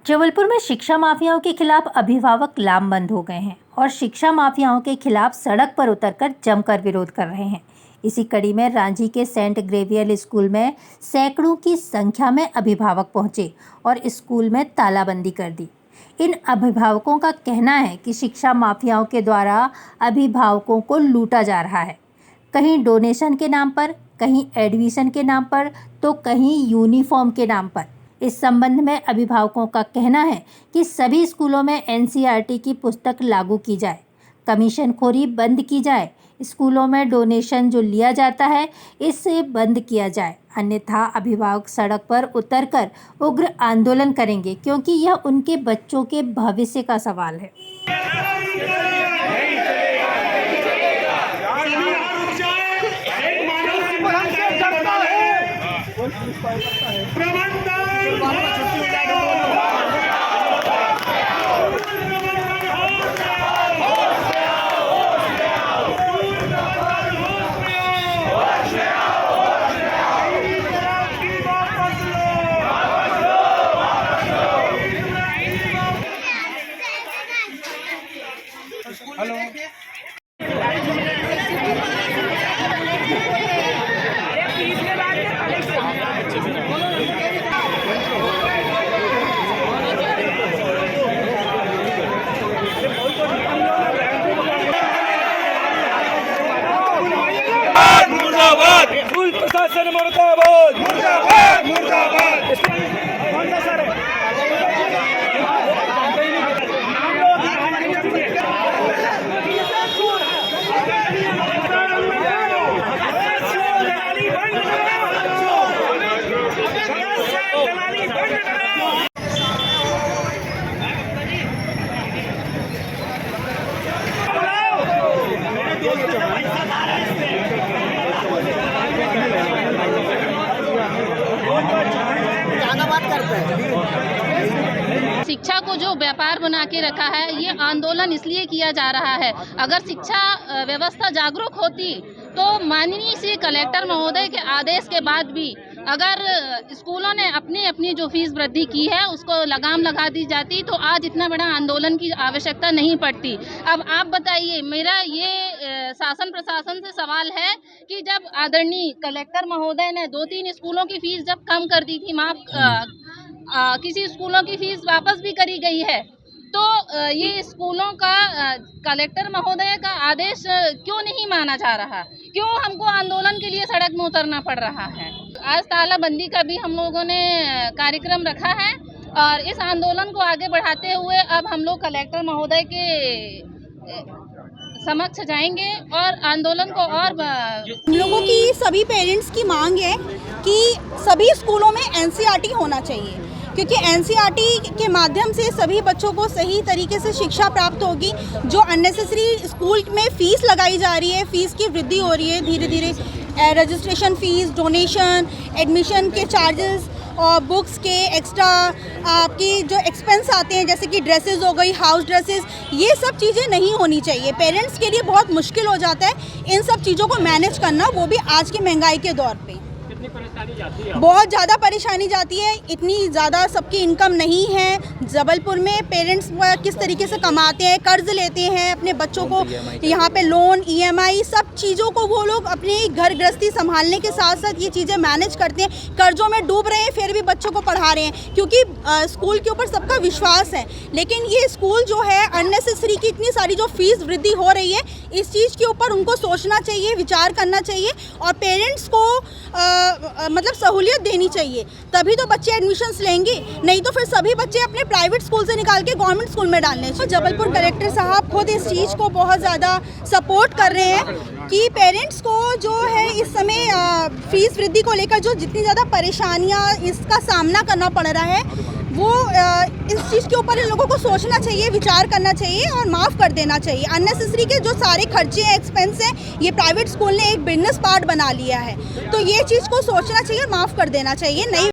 जबलपुर में शिक्षा माफियाओं के खिलाफ अभिभावक लामबंद हो गए हैं और शिक्षा माफियाओं के खिलाफ सड़क पर उतरकर जमकर विरोध कर रहे हैं। इसी कड़ी में रांची के सेंट ग्रेवियल स्कूल में सैकड़ों की संख्या में अभिभावक पहुंचे और स्कूल में तालाबंदी कर दी। इन अभिभावकों का कहना है कि शिक्षा माफियाओं के द्वारा अभिभावकों को लूटा जा रहा है, कहीं डोनेशन के नाम पर, कहीं एडमिशन के नाम पर, तो कहीं यूनिफॉर्म के नाम पर। इस संबंध में अभिभावकों का कहना है कि सभी स्कूलों में एनसीईआरटी की पुस्तक लागू की जाए, कमीशनखोरी बंद की जाए, स्कूलों में डोनेशन जो लिया जाता है इसे बंद किया जाए, अन्यथा अभिभावक सड़क पर उतरकर उग्र आंदोलन करेंगे, क्योंकि यह उनके बच्चों के भविष्य का सवाल है। स्कूल प्रशासन मुर्दाबाद, मुर्दाबाद, मुर्दाबाद। कौन सा सर है? शिक्षा को जो व्यापार बना के रखा है, ये आंदोलन इसलिए किया जा रहा है। अगर शिक्षा व्यवस्था जागरूक होती तो माननीय श्री कलेक्टर महोदय के आदेश के बाद भी अगर स्कूलों ने अपनी जो फीस वृद्धि की है उसको लगाम लगा दी जाती तो आज इतना बड़ा आंदोलन की आवश्यकता नहीं पड़ती। अब आप बताइए, मेरा ये शासन प्रशासन से सवाल है कि जब आदरणीय कलेक्टर महोदय ने 2-3 स्कूलों की फीस जब कम कर दी थी, किसी स्कूलों की फीस वापस भी करी गई है, तो ये स्कूलों का कलेक्टर महोदय का आदेश क्यों नहीं माना जा रहा? क्यों हमको आंदोलन के लिए सड़क में उतरना पड़ रहा है? आज तालाबंदी का भी हम लोगों ने कार्यक्रम रखा है और इस आंदोलन को आगे बढ़ाते हुए अब हम लोग कलेक्टर महोदय के समक्ष जाएंगे और आंदोलन को और हम लोगों की सभी पेरेंट्स की मांग है कि सभी स्कूलों में एनसीईआरटी होना चाहिए, क्योंकि एनसीईआरटी के माध्यम से सभी बच्चों को सही तरीके से शिक्षा प्राप्त होगी। जो अननेसेसरी स्कूल में फ़ीस लगाई जा रही है, फ़ीस की वृद्धि हो रही है धीरे धीरे, रजिस्ट्रेशन फ़ीस, डोनेशन, एडमिशन के चार्जेस और बुक्स के एक्स्ट्रा आपकी जो एक्सपेंस आते हैं जैसे कि ड्रेसेस हो गई, हाउस ड्रेसेस, ये सब चीज़ें नहीं होनी चाहिए। पेरेंट्स के लिए बहुत मुश्किल हो जाता है इन सब चीज़ों को मैनेज करना, वो भी आज की महंगाई के दौर पे। बहुत ज़्यादा परेशानी जाती है, इतनी ज़्यादा सबकी इनकम नहीं है। जबलपुर में पेरेंट्स किस तरीके से कमाते हैं, कर्ज लेते हैं अपने बच्चों को, यहाँ पे लोन, ईएमआई, सब चीज़ों को वो लोग अपनी घर गृहस्थी संभालने के साथ साथ ये चीज़ें मैनेज करते हैं। कर्जों में डूब रहे हैं फिर भी बच्चों को पढ़ा रहे हैं, क्योंकि स्कूल के ऊपर सबका विश्वास है। लेकिन ये स्कूल जो है अननेसेसरी की इतनी सारी जो फीस वृद्धि हो रही है, इस चीज़ के ऊपर उनको सोचना चाहिए, विचार करना चाहिए और पेरेंट्स को मतलब सहूलियत देनी चाहिए, तभी तो बच्चे एडमिशन्स लेंगे, नहीं तो फिर सभी बच्चे अपने प्राइवेट स्कूल से निकाल के गवर्नमेंट स्कूल में डालने चाहिए। जबलपुर कलेक्टर साहब खुद इस चीज़ को बहुत ज़्यादा सपोर्ट कर रहे हैं कि पेरेंट्स को जो है इस समय फीस वृद्धि को लेकर जो जितनी ज़्यादा परेशानियाँ इसका सामना करना पड़ रहा है, वो इस चीज़ के ऊपर इन लोगों को सोचना चाहिए, विचार करना चाहिए और माफ़ कर देना चाहिए। अननेसेसरी के जो सारे खर्चे हैं, एक्सपेंस हैं, ये प्राइवेट स्कूल ने एक बिजनेस पार्ट बना लिया है, तो ये चीज़ को सोचना चाहिए, माफ़ कर देना चाहिए। नहीं